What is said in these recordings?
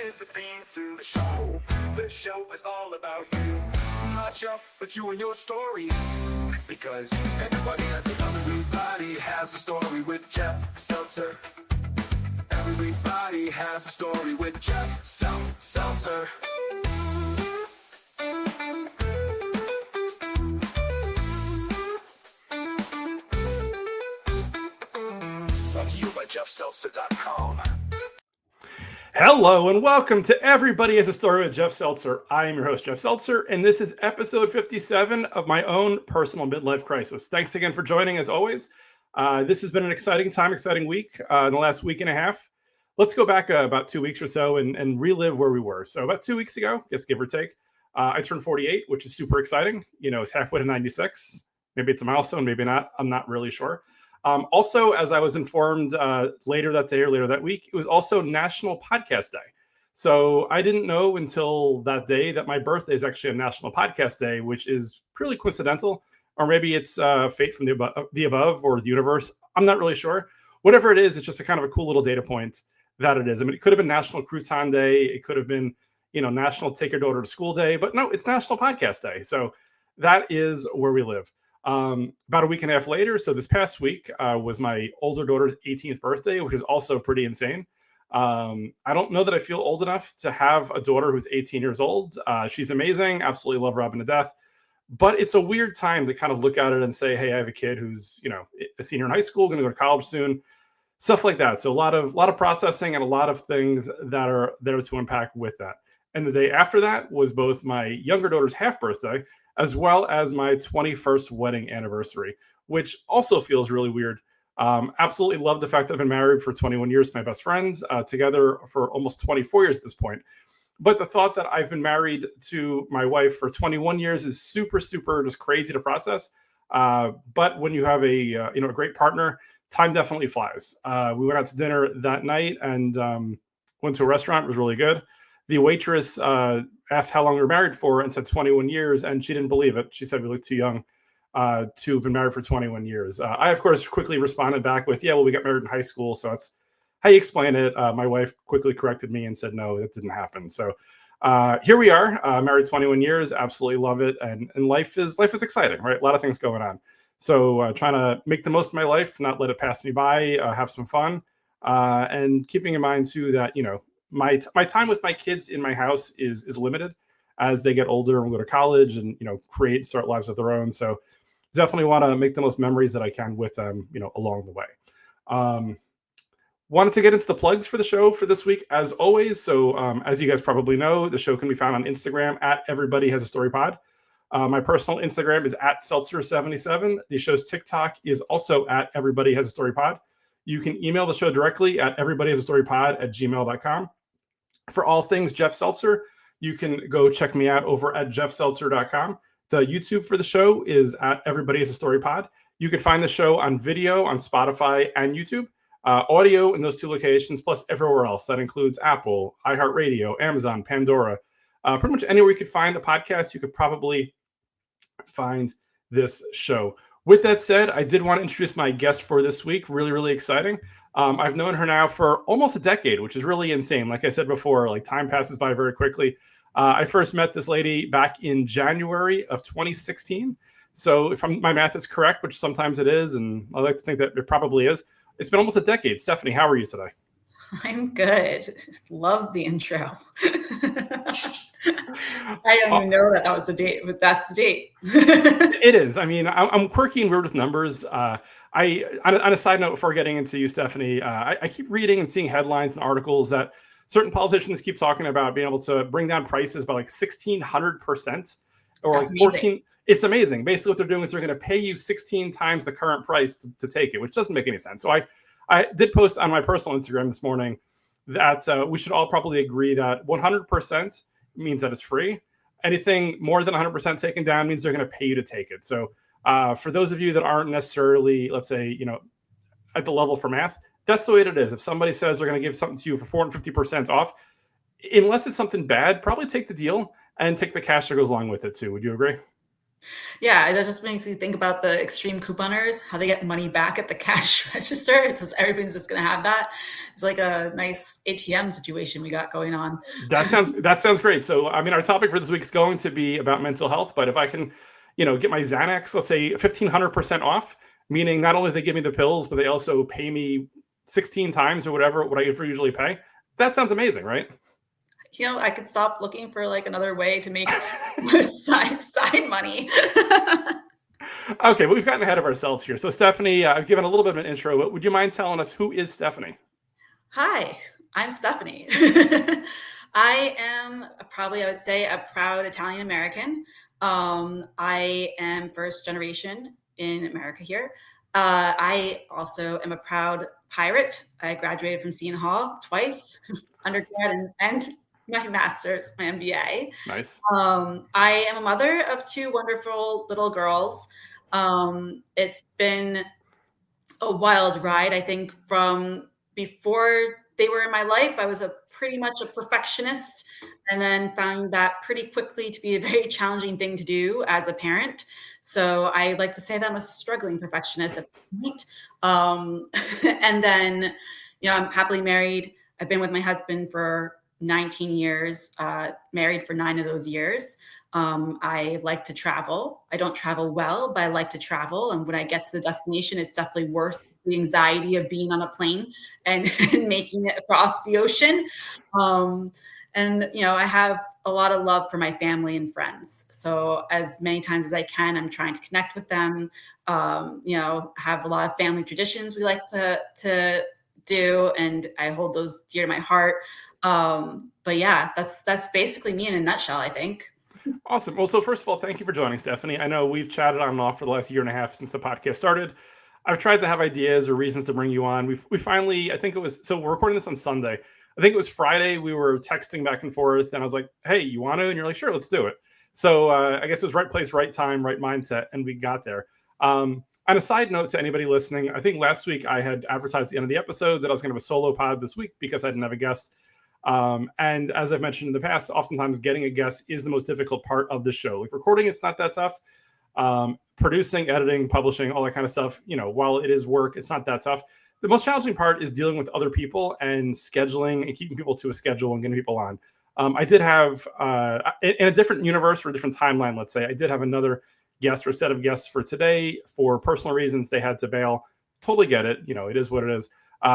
is the theme to the show. The show is all about you. Not Jeff, but you and your story. Because everybody has a story with Jeff Seltzer. Everybody has a story with Jeff Seltzer. Brought to you by JeffSeltzer.com. Hello and welcome to Everybody Has a Story with Jeff Seltzer. I am your host, Jeff Seltzer, and this is episode 57 of my own personal midlife crisis. Thanks again for joining, as always. This has been an exciting time, exciting week in the last week and a half. Let's go back about 2 weeks or so and relive where we were. So about 2 weeks ago, guess give or take, I turned 48, which is super exciting. You know, it's halfway to 96. Maybe it's a milestone, maybe not. I'm not really sure. Also, as I was informed later that day or later that week, it was also National Podcast Day. So I didn't know until that day that my birthday is actually a National Podcast Day, which is purely coincidental, or maybe it's fate from the above or the universe. I'm not really sure. Whatever it is, it's just a kind of a cool little data point that it is. I mean, it could have been National Crouton Day. It could have been, National Take Your Daughter to School Day. But no, it's National Podcast Day. So that is where we live. About a week and a half later, so this past week was my older daughter's 18th birthday, which is also pretty insane. I don't know that I feel old enough to have a daughter who's 18 years old. She's amazing. Absolutely love Robin to death. But it's a weird time to kind of look at it and say, hey, I have a kid who's, a senior in high school, going to go to college soon, stuff like that. So a lot of processing and a lot of things that are there to unpack with that. And the day after that was both my younger daughter's half birthday, as well as my 21st wedding anniversary, which also feels really weird. Absolutely love the fact that I've been married for 21 years to my best friends, together for almost 24 years at this point. But the thought that I've been married to my wife for 21 years is super, super just crazy to process. But when you have a great partner, time definitely flies. We went out to dinner that night and went to a restaurant. It was really good. The waitress asked how long we were married for and said 21 years, and she didn't believe it. She said we looked too young to have been married for 21 years. I, of course, quickly responded back with, yeah, well, we got married in high school, so that's how you explain it. My wife quickly corrected me and said, no, that didn't happen. So here we are, married 21 years, absolutely love it, and life is exciting, right? A lot of things going on. So trying to make the most of my life, not let it pass me by, have some fun, and keeping in mind, too, that, my time with my kids in my house is limited as they get older and go to college and start lives of their own. So definitely want to make the most memories that I can with them, along the way. Wanted to get into the plugs for the show for this week, as always. So as you guys probably know, the show can be found on Instagram at Everybody Has a Story Pod. My personal Instagram is at Seltzer77. The show's TikTok is also at Everybody Has a Story Pod. You can email the show directly at everybodyhasastorypod@gmail.com. For all things Jeff Seltzer, you can go check me out over at jeffseltzer.com. The YouTube for the show is at Everybody Has a Story Pod. You can find the show on video on Spotify and YouTube, audio in those two locations, plus everywhere else. That includes Apple, iHeartRadio, Amazon, Pandora. Pretty much anywhere you could find a podcast, you could probably find this show. With that said, I did want to introduce my guest for this week. Really, really exciting. I've known her now for almost a decade, which is really insane. Like I said before, like time passes by very quickly. I first met this lady back in January of 2016. So if my math is correct, which sometimes it is, and I like to think that it probably is, it's been almost a decade. Stephanie, how are you today? I'm good. Love the intro. I don't even know that was the date, but that's the date. It is. I mean, I'm quirky and weird with numbers. On a side note, before getting into you, Stephanie, I keep reading and seeing headlines and articles that certain politicians keep talking about being able to bring down prices by like 1,600% or That's like 14. amazing. It's amazing. Basically, what they're doing is they're going to pay you 16 times the current price to take it, which doesn't make any sense. So I did post on my personal Instagram this morning that we should all probably agree that 100% means that it's free. Anything more than 100% taken down means they're going to pay you to take it. So for those of you that aren't necessarily, let's say, at the level for math, that's the way it is. If somebody says they're going to give something to you for 450% off, unless it's something bad, probably take the deal and take the cash that goes along with it too. Would you agree? Yeah, that just makes you think about the extreme couponers, how they get money back at the cash register. It's just everybody's just going to have that. It's like a nice ATM situation we got going on. That sounds great. So, I mean, our topic for this week is going to be about mental health. But if I can, get my Xanax, let's say 1,500% off, meaning not only do they give me the pills, but they also pay me 16 times or whatever what I usually pay. That sounds amazing, right? I could stop looking for like another way to make side money. Okay, but we've gotten ahead of ourselves here. So, Stephanie, I've given a little bit of an intro. But would you mind telling us who is Stephanie? Hi, I'm Stephanie. I am probably, I would say, a proud Italian American. I am first generation in America here. I also am a proud pirate. I graduated from Seton Hall twice, undergrad and my master's, my MBA. Nice. I am a mother of two wonderful little girls. It's been a wild ride. I think from before they were in my life, I was a pretty much a perfectionist, and then found that pretty quickly to be a very challenging thing to do as a parent. So I like to say that I'm a struggling perfectionist at this point. And then, I'm happily married. I've been with my husband for 19 years, married for 9 of those years. I like to travel. I don't travel well, but I like to travel. And when I get to the destination, it's definitely worth the anxiety of being on a plane and, and making it across the ocean. I have a lot of love for my family and friends. So as many times as I can, I'm trying to connect with them. Have a lot of family traditions we like to do, and I hold those dear to my heart. But yeah, that's basically me in a nutshell, I think. Awesome. Well, so first of all, thank you for joining, Stephanie. I know we've chatted on and off for the last year and a half since the podcast started. I've tried to have ideas or reasons to bring you on. We finally, I think it was, so we're recording this on Sunday. I think it was Friday. We were texting back and forth, and I was like, "Hey, you want to?" And you're like, "Sure, let's do it." So I guess it was right place, right time, right mindset, and we got there. On a side note to anybody listening, I think last week I had advertised at the end of the episode that I was going to have a solo pod this week because I didn't have a guest. And as I've mentioned in the past, oftentimes getting a guest is the most difficult part of the show. Like recording, it's not that tough. Producing, editing, publishing, all that kind of stuff, while it is work, it's not that tough. The most challenging part is dealing with other people and scheduling and keeping people to a schedule and getting people on. I did have, in a different universe or a different timeline, let's say, I did have another guest or set of guests for today. For personal reasons, they had to bail. Totally get it. It is what it is.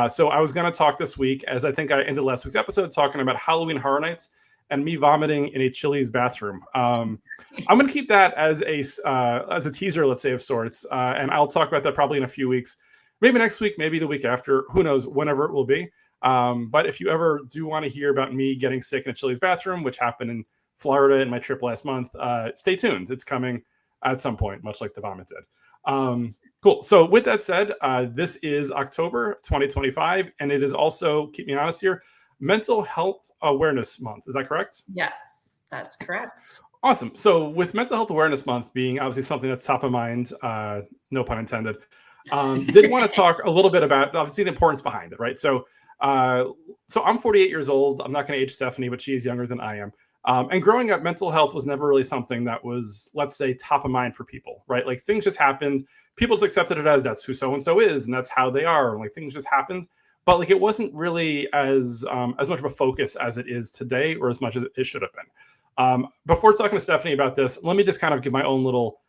So I was going to talk this week, as I think I ended last week's episode, talking about Halloween Horror Nights and me vomiting in a Chili's bathroom. I'm going to keep that as a teaser, let's say, of sorts, and I'll talk about that probably in a few weeks, maybe next week, maybe the week after, who knows, whenever it will be. But if you ever do want to hear about me getting sick in a Chili's bathroom, which happened in Florida in my trip last month, stay tuned. It's coming at some point, much like the vomit did. Cool. So with that said, this is October 2025, and it is also, keep me honest here, Mental Health Awareness Month. Is that correct? Yes, that's correct. Awesome. So with Mental Health Awareness Month being obviously something that's top of mind, no pun intended, did want to talk a little bit about obviously the importance behind it, right? So I'm 48 years old. I'm not going to age Stephanie, but she is younger than I am. And growing up, mental health was never really something that was, let's say, top of mind for people, right? Like things just happened. People just accepted it as that's who so-and-so is, and that's how they are. Like things just happened. But like it wasn't really as much of a focus as it is today, or as much as it should have been. Before talking to Stephanie about this, let me just kind of give my own little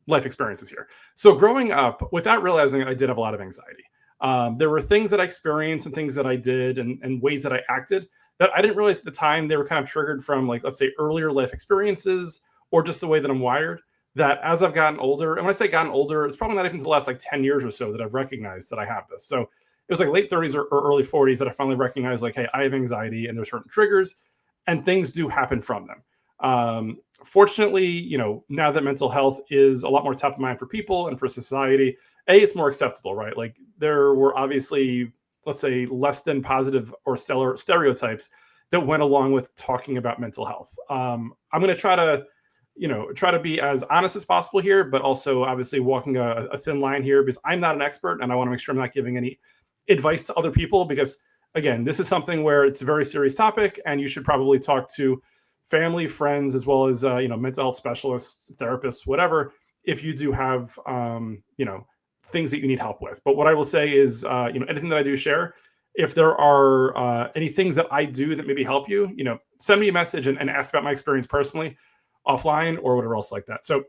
life experiences here. So growing up, without realizing it, I did have a lot of anxiety. There were things that I experienced and things that I did and ways that I acted that I didn't realize at the time they were kind of triggered from, like, let's say, earlier life experiences or just the way that I'm wired, that as I've gotten older, and when I say gotten older, it's probably not even the last like 10 years or so that I've recognized that I have this. So it was like late 30s or early 40s that I finally recognized, like, hey, I have anxiety and there's certain triggers and things do happen from them. Fortunately, now that mental health is a lot more top of mind for people and for society, it's more acceptable, right? Like there were obviously, let's say, less than positive or stellar stereotypes that went along with talking about mental health. I'm going to try to be as honest as possible here, but also obviously walking a thin line here because I'm not an expert and I want to make sure I'm not giving any advice to other people because, again, this is something where it's a very serious topic and you should probably talk to family, friends, as well as mental health specialists, therapists, whatever, if you do have things that you need help with. But what I will say is, anything that I do share, if there are any things that I do that maybe help you, send me a message and ask about my experience personally, offline or whatever else like that. So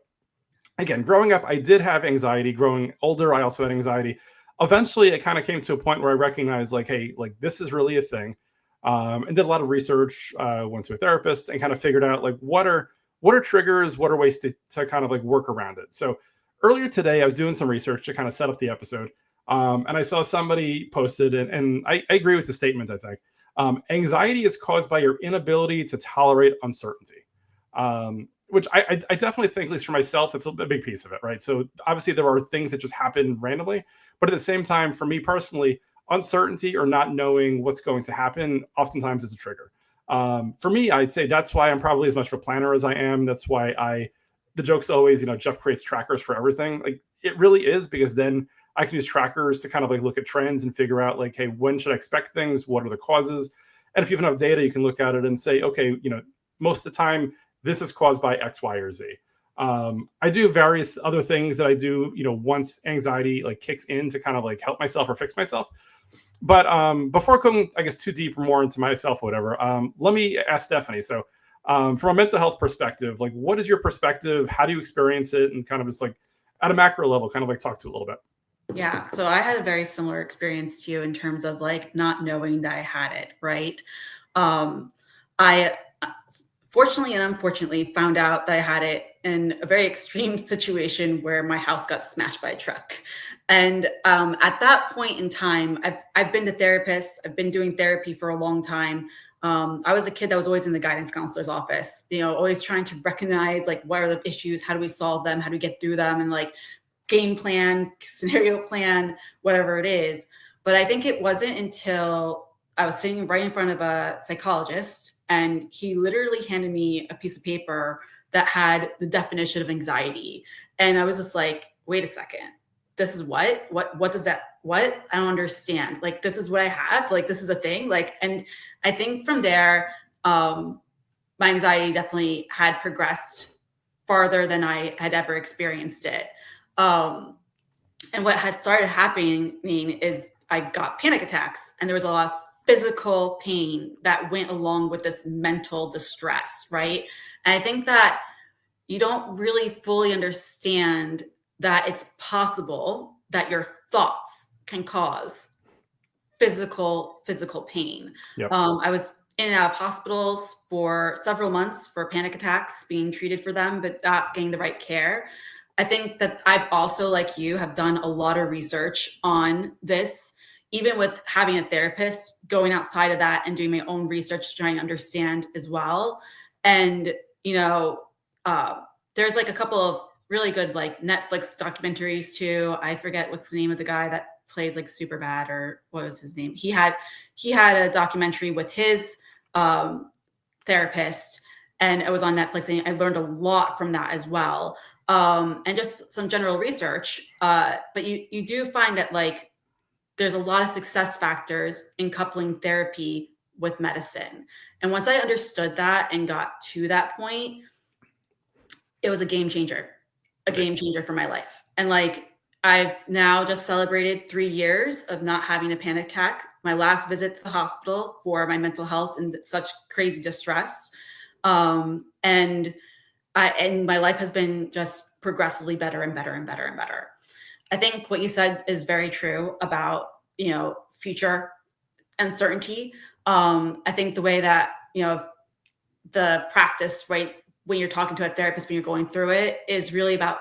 again, growing up, I did have anxiety. Growing older, I also had anxiety. Eventually, it kind of came to a point where I recognized, like, hey, like this is really a thing, and did a lot of research. Went to a therapist and kind of figured out like what are triggers, what are ways to kind of like work around it. So earlier today, I was doing some research to kind of set up the episode, and I saw somebody posted, and I agree with the statement. I think anxiety is caused by your inability to tolerate uncertainty. Which I definitely think, at least for myself, that's a big piece of it, right? So obviously there are things that just happen randomly, but at the same time, for me personally, uncertainty or not knowing what's going to happen oftentimes is a trigger. For me, I'd say that's why I'm probably as much of a planner as I am. That's why the joke's always, Jeff creates trackers for everything. Like it really is, because then I can use trackers to kind of like look at trends and figure out like, hey, when should I expect things? What are the causes? And if you have enough data, you can look at it and say, okay, most of the time, this is caused by X, Y, or Z. I do various other things that I do, once anxiety like kicks in to kind of like help myself or fix myself. But before going, I guess, too deep or more into myself, or whatever, let me ask Stephanie. So from a mental health perspective, like what is your perspective? How do you experience it? And kind of just like at a macro level, kind of like talk to a little bit. Yeah, so I had a very similar experience to you in terms of like not knowing that I had it, right? I fortunately and unfortunately found out that I had it in a very extreme situation where my house got smashed by a truck. And at that point in time, I've been to therapists. I've been doing therapy for a long time. I was a kid that was always in the guidance counselor's office, always trying to recognize like what are the issues, how do we solve them, how do we get through them, and like game plan, scenario plan, whatever it is. But I think it wasn't until I was sitting right in front of a psychologist, and he literally handed me a piece of paper that had the definition of anxiety. And I was just like, wait a second, this is what does that, what? I don't understand. Like, this is what I have. Like, this is a thing. Like, and I think from there, my anxiety definitely had progressed farther than I had ever experienced it. And what had started happening is I got panic attacks, and there was a lot of physical pain that went along with this mental distress, right? And I think that you don't really fully understand that it's possible that your thoughts can cause physical pain. Yep. I was in and out of hospitals for several months for panic attacks, being treated for them, but not getting the right care. I think that I've also, like you, have done a lot of research on this, even with having a therapist, going outside of that and doing my own research, trying to understand as well. And, there's like a couple of really good like Netflix documentaries too. I forget what's the name of the guy that plays like Superbad, or what was his name? He had a documentary with his therapist, and it was on Netflix, and I learned a lot from that as well. And just some general research. But you do find that like there's a lot of success factors in coupling therapy with medicine. And once I understood that and got to that point, it was a game changer for my life. And like, I've now just celebrated 3 years of not having a panic attack. My last visit to the hospital for my mental health and such crazy distress. And my life has been just progressively better and better and better and better. I think what you said is very true about, future uncertainty. I think the way that, the practice, right, when you're talking to a therapist, when you're going through it, is really about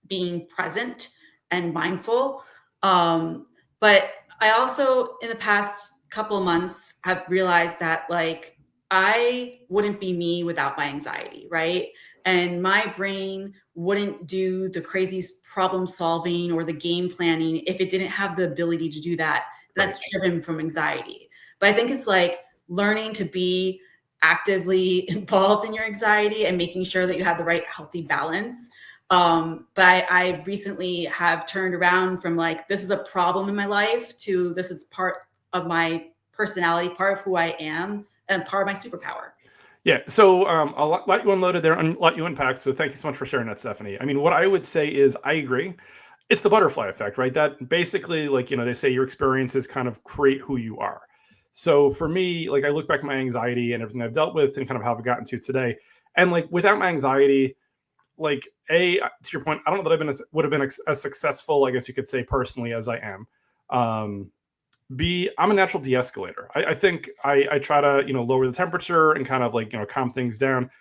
being present and mindful. But I also, in the past couple of months, have realized that like, I wouldn't be me without my anxiety, right? And my brain wouldn't do the crazy problem solving or the game planning if it didn't have the ability to do that. That's driven from anxiety. But I think it's like learning to be actively involved in your anxiety and making sure that you have the right healthy balance. But I recently have turned around from like, this is a problem in my life, to this is part of my personality, part of who I am, and part of my superpower. Yeah. So I'll let you unload it there and let you unpack. So thank you so much for sharing that, Stephanie. I mean, what I would say is I agree. It's the butterfly effect, right? That basically, like, they say your experiences kind of create who you are. So for me, like, I look back at my anxiety and everything I've dealt with and kind of how I've gotten to today. And like, without my anxiety, like, to your point, I don't know that would have been as successful, I guess you could say, personally as I am. Um, B, I'm a natural de-escalator. I think I try to, lower the temperature and kind of like, calm things down.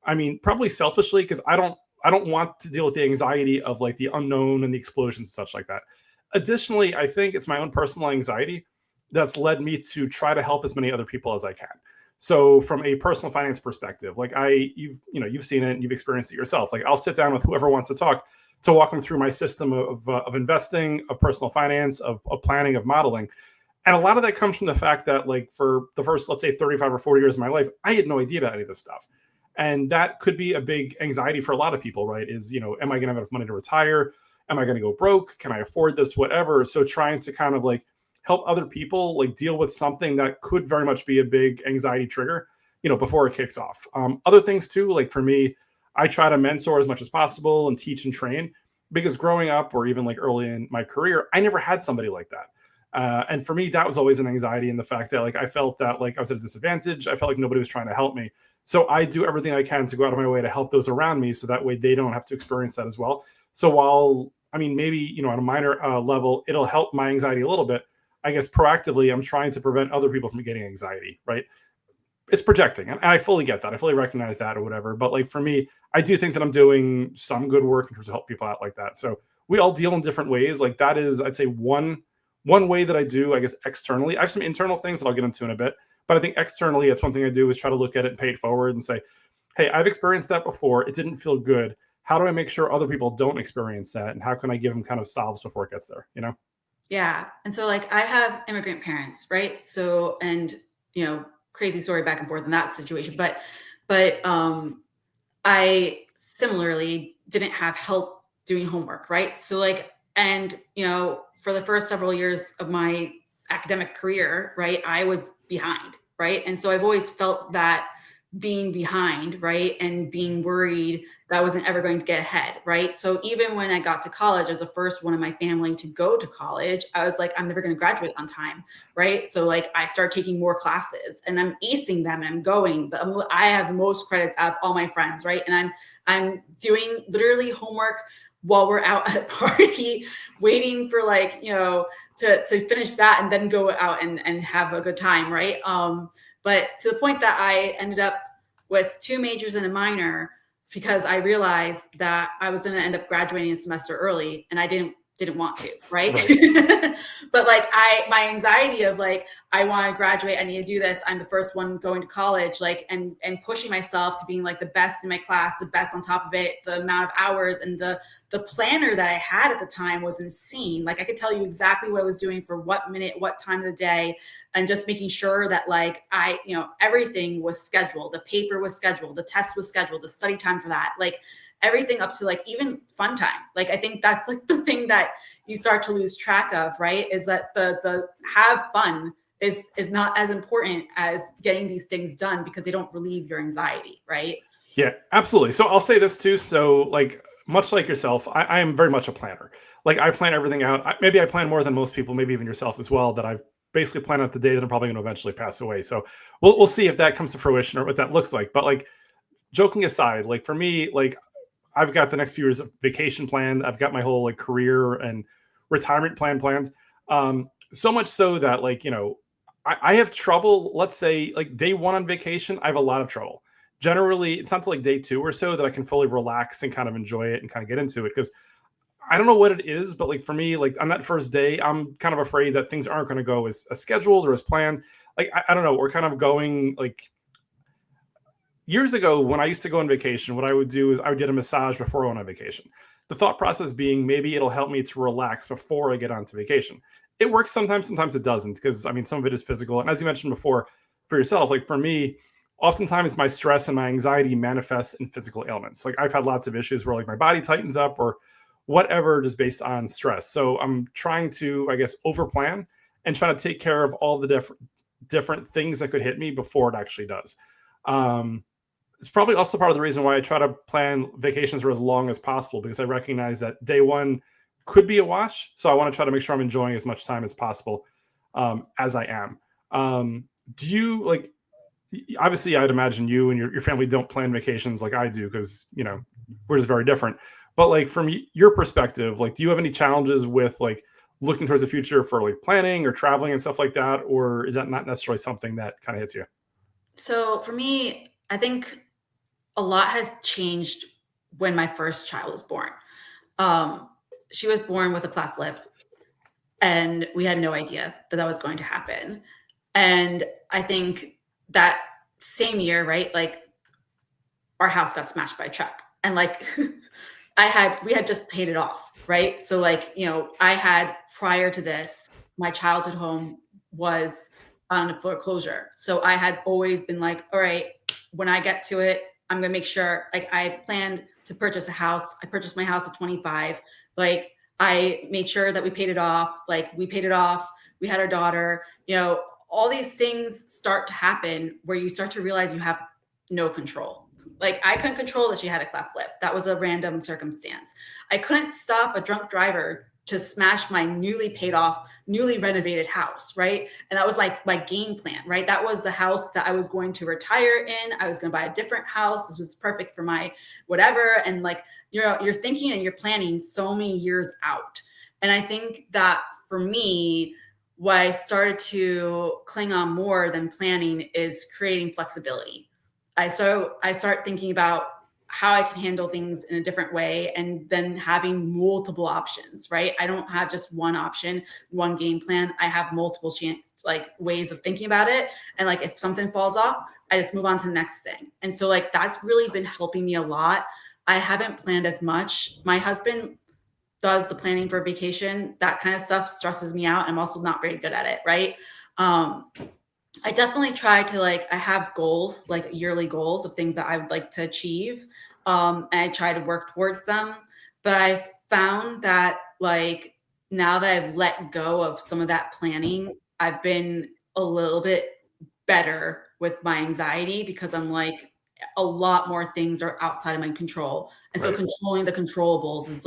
I mean, probably selfishly, because I don't want to deal with the anxiety of like the unknown and the explosions and such like that. Additionally, I think it's my own personal anxiety that's led me to try to help as many other people as I can. So from a personal finance perspective, like you've seen it and you've experienced it yourself. Like I'll sit down with whoever wants to talk to walk them through my system of investing, of personal finance, of planning, of modeling. And a lot of that comes from the fact that, like, for the first, let's say, 35 or 40 years of my life, I had no idea about any of this stuff. And that could be a big anxiety for a lot of people, right? Is, am I going to have enough money to retire? Am I going to go broke? Can I afford this? Whatever. So trying to kind of like help other people like deal with something that could very much be a big anxiety trigger, before it kicks off. Other things too, like for me, I try to mentor as much as possible and teach and train because growing up or even like early in my career, I never had somebody like that. And for me, that was always an anxiety in the fact that like I felt that like I was at a disadvantage. I felt like nobody was trying to help me. So I do everything I can to go out of my way to help those around me, so that way they don't have to experience that as well. So while I mean maybe on a minor level it'll help my anxiety a little bit, I guess proactively I'm trying to prevent other people from getting anxiety. Right? It's projecting, and I fully get that. I fully recognize that or whatever. But like for me, I do think that I'm doing some good work in terms of help people out like that. So we all deal in different ways. Like that is, I'd say, one way that I do, I guess, externally. I have some internal things that I'll get into in a bit, but I think externally, it's one thing I do is try to look at it and pay it forward and say, hey, I've experienced that before. It didn't feel good. How do I make sure other people don't experience that? And how can I give them kind of solves before it gets there, Yeah. And so like I have immigrant parents, right? So, and, crazy story back and forth in that situation, but I similarly didn't have help doing homework, right? So like, and for the first several years of my academic career, right, I was behind, right? And so I've always felt that being behind, right, and being worried that I wasn't ever going to get ahead, right? So even when I got to college as the first one in my family to go to college, I was like, I'm never going to graduate on time, right? So like I start taking more classes and I'm acing them and I'm going, but I have the most credits out of all my friends, right? And I'm doing literally homework while we're out at a party, waiting for like, to finish that and then go out and have a good time, right? But to the point that I ended up with 2 majors and a minor because I realized that I was going to end up graduating a semester early and I didn't want to, right? But like my anxiety of like, I want to graduate, I need to do this, I'm the first one going to college, like, and pushing myself to being like the best in my class, the best on top of it, the amount of hours and the planner that I had at the time was insane. Like I could tell you exactly what I was doing for what minute, what time of the day, and just making sure that like everything was scheduled. The paper was scheduled, the test was scheduled, the study time for that, like everything up to like even fun time. Like I think that's like the thing that you start to lose track of, right? Is that the have fun is not as important as getting these things done because they don't relieve your anxiety, right? Yeah, absolutely. So I'll say this too. So like much like yourself, I am very much a planner. Like I plan everything out. Maybe I plan more than most people, maybe even yourself as well, that I've basically planned out the day that I'm probably going to eventually pass away. So we'll see if that comes to fruition or what that looks like. But like joking aside, like for me, like I've got the next few years of vacation planned. I've got my whole like career and retirement planned. So much so that like, I have trouble, let's say like day 1 on vacation, I have a lot of trouble. Generally, it's not until like day 2 or so that I can fully relax and kind of enjoy it and kind of get into it. Because I don't know what it is, but like for me, like on that first day, I'm kind of afraid that things aren't going to go as scheduled or as planned. Like, I don't know. We're kind of going like years ago when I used to go on vacation, what I would do is I would get a massage before I went on vacation. The thought process being maybe it'll help me to relax before I get onto vacation. It works sometimes it doesn't, because I mean, some of it is physical. And as you mentioned before, for yourself, like for me, oftentimes my stress and my anxiety manifests in physical ailments. Like I've had lots of issues where like my body tightens up or whatever, just based on stress. So I'm trying to, I guess, overplan and try to take care of all the different things that could hit me before it actually does. it's probably also part of the reason why I try to plan vacations for as long as possible, because I recognize that day one could be a wash. So I want to try to make sure I'm enjoying as much time as possible as I am. Do you like, obviously I'd imagine you and your family don't plan vacations like I do, because, we're just very different. But like from your perspective, like, do you have any challenges with like looking towards the future for like planning or traveling and stuff like that? Or is that not necessarily something that kind of hits you? So for me, I think a lot has changed when my first child was born. Um, she was born with a cleft lip, and we had no idea that that was going to happen. And I think that same year, right? Like our house got smashed by a truck, and like we had just paid it off, right? So like, I had, prior to this, my childhood home was on a foreclosure. So I had always been like, all right, when I get to it, I'm gonna make sure, like, I planned to purchase a house. I purchased my house at 25. Like, I made sure that we paid it off. Like, we paid it off. We had our daughter. All these things start to happen where you start to realize you have no control. Like, I couldn't control that she had a cleft lip. That was a random circumstance. I couldn't stop a drunk driver to smash my newly paid off, newly renovated house, right? And that was like my game plan, right? That was the house that I was going to retire in. I was going to buy a different house. This was perfect for my whatever. And like, you're thinking and you're planning so many years out. And I think that for me, what I started to cling on more than planning is creating flexibility. I start thinking about how I can handle things in a different way, and then having multiple options, right? I don't have just one option, one game plan. I have multiple ways of thinking about it. And like, if something falls off, I just move on to the next thing. And so like, that's really been helping me a lot. I haven't planned as much. My husband does the planning for vacation. That kind of stuff stresses me out. I'm also not very good at it, right? I definitely try to I have goals, like yearly goals of things that I would like to achieve. And I try to work towards them. But I found that now that I've let go of some of that planning, I've been a little bit better with my anxiety, because I'm like, a lot more things are outside of my control. And so controlling the controllables is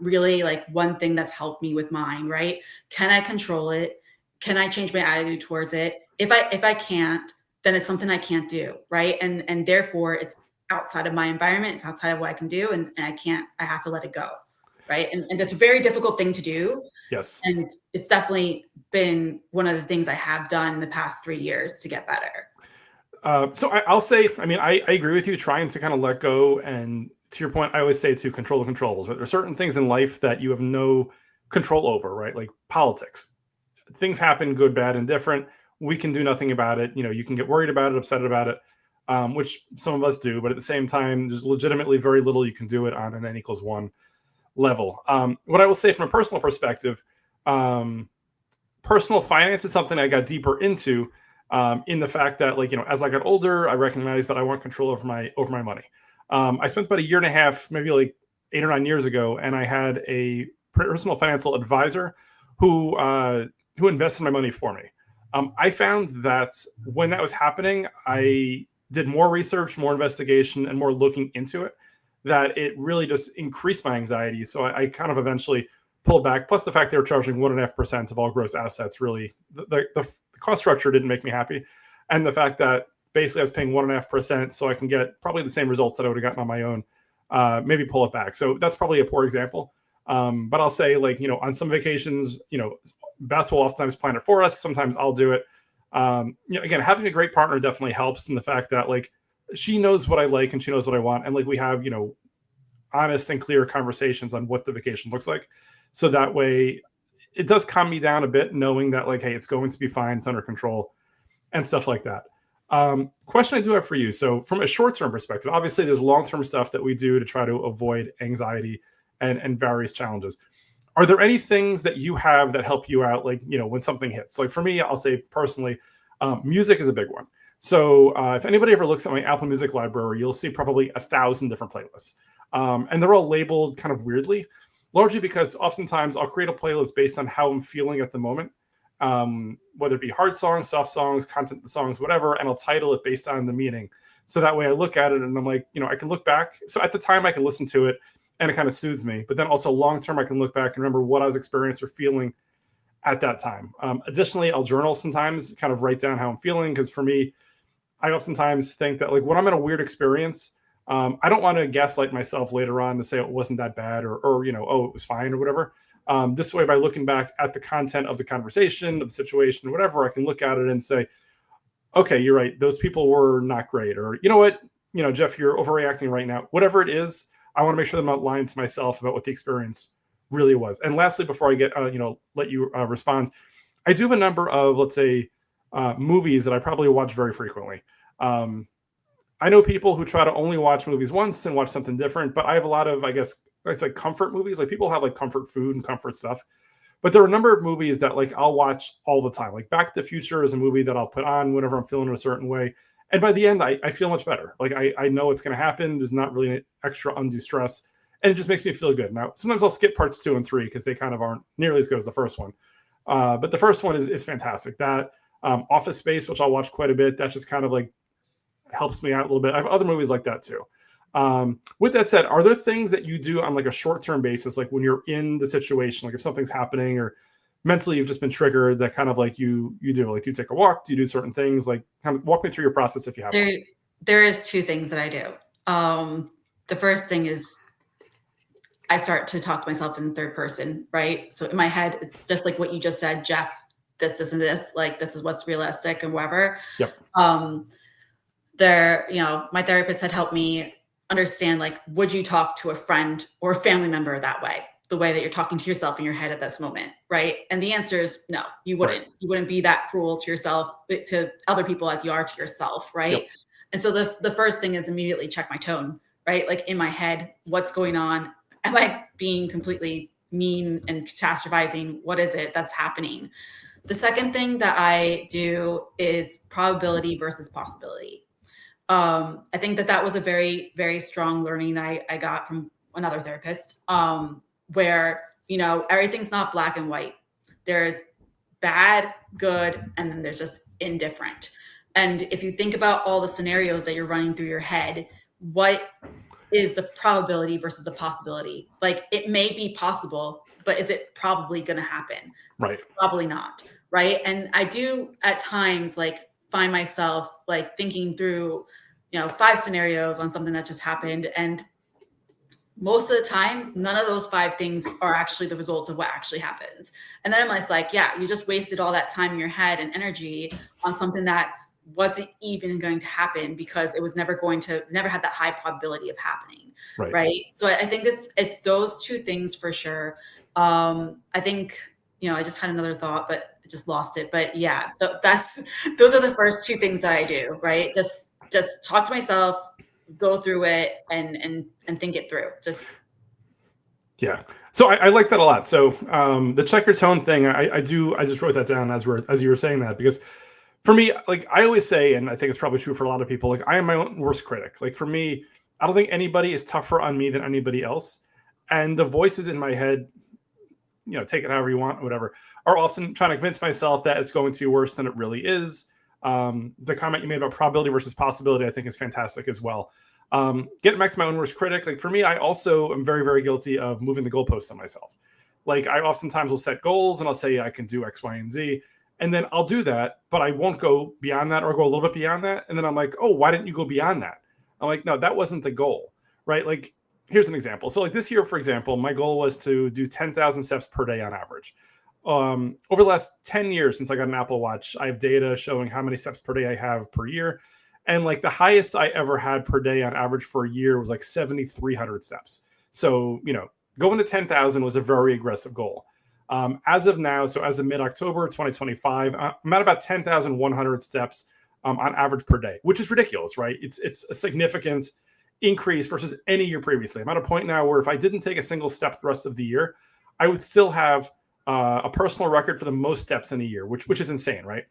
really one thing that's helped me with mine, right? Can I control it? Can I change my attitude towards it? If I can't, then it's something I can't do, right? And therefore it's outside of my environment, it's outside of what I can do, and I have to let it go, right? And that's a very difficult thing to do. Yes. And it's definitely been one of the things I have done in the past 3 years to get better. So I'll say, I agree with you, trying to kind of let go. And to your point, I always say to control the controllables. But there are certain things in life that you have no control over, right? Like politics. Things happen, good, bad, and different. We can do nothing about it. You can get worried about it, upset about it, which some of us do. But at the same time, there's legitimately very little you can do it on an n=1 level. What I will say from a personal perspective, personal finance is something I got deeper into, in the fact that as I got older, I recognized that I want control over my money. I spent about a year and a half, maybe 8 or 9 years ago, and I had a personal financial advisor who invested my money for me. I found that when that was happening, I did more research, more investigation, and more looking into it, that it really just increased my anxiety. So I kind of eventually pulled back. Plus the fact they were charging 1.5% of all gross assets, really, the cost structure didn't make me happy. And the fact that basically I was paying 1.5%, so I can get probably the same results that I would have gotten on my own, maybe pull it back. So that's probably a poor example. But I'll say on some vacations, Beth will oftentimes plan it for us. Sometimes I'll do it. Again, having a great partner definitely helps in the fact that she knows what I like and she knows what I want. And we have, honest and clear conversations on what the vacation looks like. So that way it does calm me down a bit, knowing that hey, it's going to be fine, it's under control and stuff like that. Question I do have for you. So from a short-term perspective, obviously there's long-term stuff that we do to try to avoid anxiety and various challenges. Are there any things that you have that help you out, when something hits? For me, I'll say personally, music is a big one. So if anybody ever looks at my Apple Music library, you'll see probably 1,000 different playlists. And they're all labeled kind of weirdly, largely because oftentimes I'll create a playlist based on how I'm feeling at the moment. whether it be hard songs, soft songs, content songs, whatever, and I'll title it based on the meaning. So that way I look at it and I'm like, I can look back. So at the time I can listen to it and it kind of soothes me. But then also long term, I can look back and remember what I was experiencing or feeling at that time. Additionally, I'll journal sometimes, kind of write down how I'm feeling. Because for me, I oftentimes think that like when I'm in a weird experience, I don't want to gaslight myself later on to say it wasn't that bad or oh, it was fine or whatever. This way, by looking back at the content of the conversation, of the situation, whatever, I can look at it and say, okay, you're right. Those people were not great. Or, you know what, Jeff, you're overreacting right now. Whatever it is, I want to make sure that I'm not lying to myself about what the experience really was. And lastly, before I get, let you respond, I do have a number of, let's say, movies that I probably watch very frequently. I know people who try to only watch movies once and watch something different, but I have a lot of, I guess, it's like comfort movies. Like people have like comfort food and comfort stuff. But there are a number of movies that like I'll watch all the time. Like Back to the Future is a movie that I'll put on whenever I'm feeling a certain way. And by the end, I feel much better. Like I know it's going to happen. There's not really an extra undue stress. And it just makes me feel good. Now, sometimes I'll skip parts 2 and 3 because they kind of aren't nearly as good as the first one. But the first one is fantastic. That Office Space, which I'll watch quite a bit, that just kind of like helps me out a little bit. I have other movies like that too. With that said, are there things that you do on like a short-term basis, like when you're in the situation, like if something's happening or mentally you've just been triggered, that kind of like you do? Like, do you take a walk? Do you do certain things? Like, kind of walk me through your process if you have one. There is 2 things that I do. The first thing is I start to talk to myself in third person, right? So in my head, it's just like what you just said, Jeff, this, and this, like, this is what's realistic and whatever. Yep. My therapist had helped me understand, like, would you talk to a friend or a family member that way, the way that you're talking to yourself in your head at this moment, right? And the answer is no, you wouldn't. Right. You wouldn't be that cruel to yourself, to other people as you are to yourself, right? Yep. And so the first thing is immediately check my tone, right? Like in my head, what's going on? Am I being completely mean and catastrophizing? What is it that's happening? The second thing that I do is probability versus possibility. I think that was a very, very strong learning I got from another therapist, where, everything's not black and white. There's bad, good, and then there's just indifferent. And if you think about all the scenarios that you're running through your head, what is the probability versus the possibility? Like, it may be possible, but is it probably going to happen? Right. Probably not. Right. And I do at times like find myself like thinking through, 5 scenarios on something that just happened. And most of the time, none of those 5 things are actually the result of what actually happens. And then I'm like, yeah, you just wasted all that time in your head and energy on something that wasn't even going to happen because it was never had that high probability of happening. Right. So I think it's those 2 things for sure. I think, I just had another thought, but I just lost it. But yeah, so those are the first 2 things that I do, right? Just talk to myself, go through it and think it through. Yeah. So I like that a lot. So the check your tone thing, I just wrote that down as you were saying that, because for me, like I always say, and I think it's probably true for a lot of people, like I am my own worst critic. Like for me, I don't think anybody is tougher on me than anybody else. And the voices in my head, take it however you want, whatever, are often trying to convince myself that it's going to be worse than it really is. The comment you made about probability versus possibility, I think is fantastic as well. Getting back to my own worst critic, like for me, I also am very, very guilty of moving the goalposts on myself. Like I oftentimes will set goals and I'll say I can do X, Y, and Z. And then I'll do that, but I won't go beyond that or go a little bit beyond that. And then I'm like, oh, why didn't you go beyond that? I'm like, no, that wasn't the goal, right? Like, here's an example. So like this year, for example, my goal was to do 10,000 steps per day on average. Over the last 10 years since I got an Apple Watch, I have data showing how many steps per day I have per year. And like the highest I ever had per day on average for a year was like 7,300 steps. So, going to 10,000 was a very aggressive goal. As of now, so as of mid-October 2025, I'm at about 10,100 steps on average per day, which is ridiculous, right? It's a significant increase versus any year previously. I'm at a point now where if I didn't take a single step the rest of the year, I would still have a personal record for the most steps in a year, which is insane, right?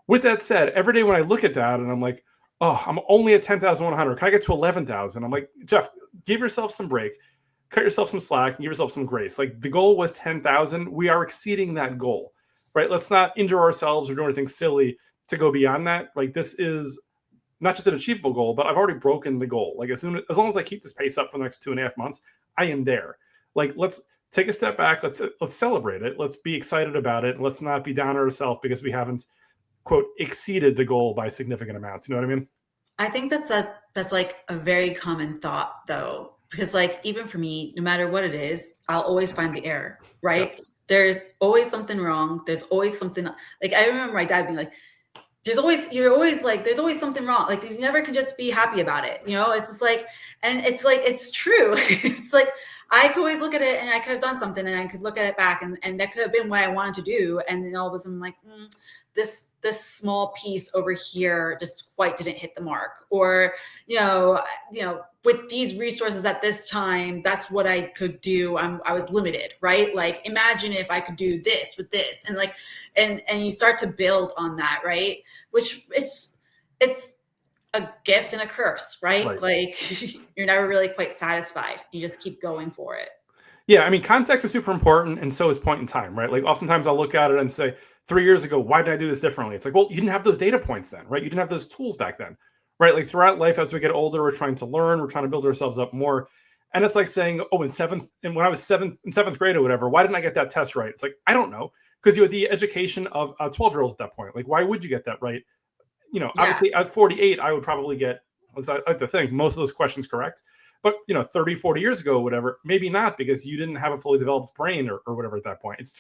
With that said, every day when I look at that and I'm like, oh, I'm only at 10,100. Can I get to 11,000? I'm like, Jeff, give yourself some break, cut yourself some slack, and give yourself some grace. Like the goal was 10,000. We are exceeding that goal. right? Let's not injure ourselves or do anything silly to go beyond that. Like, this is not just an achievable goal, but I've already broken the goal. Like, as long as I keep this pace up for the next 2.5 months, I am there. Like, let's take a step back. Let's celebrate it. Let's be excited about it. Let's not be down on ourselves because we haven't, quote, exceeded the goal by significant amounts. You know what I mean? I think that's like a very common thought though, because like even for me, no matter what it is, I'll always find the error, right? Yep. There's always something wrong. There's always something like I remember my dad being like, you're always like, there's always something wrong. Like you never can just be happy about it. You know, it's just like, and it's like, it's true. It's like, I could always look at it and I could have done something and I could look at it back and that could have been what I wanted to do. And then all of a sudden I'm like, this small piece over here just quite didn't hit the mark, or, with these resources at this time, that's what I could do. I was limited, right? Like, imagine if I could do this with this, and like, and you start to build on that, right? Which it's a gift and a curse, right? Like, you're never really quite satisfied. You just keep going for it. Yeah, I mean, context is super important, and so is point in time, right? Like, oftentimes I'll look at it and say, 3 years ago, why did I do this differently? It's like, well, you didn't have those data points then, right? You didn't have those tools back then, right? Like, throughout life, as we get older, we're trying to learn, we're trying to build ourselves up more. And it's like saying, oh, when I was in seventh grade or whatever, why didn't I get that test right? It's like, I don't know, because you had the education of a 12-year-old at that point. Like, why would you get that right? Obviously at 48, I would probably get, I like to think, most of those questions correct. But 30, 40 years ago, whatever, maybe not, because you didn't have a fully developed brain or whatever at that point. It's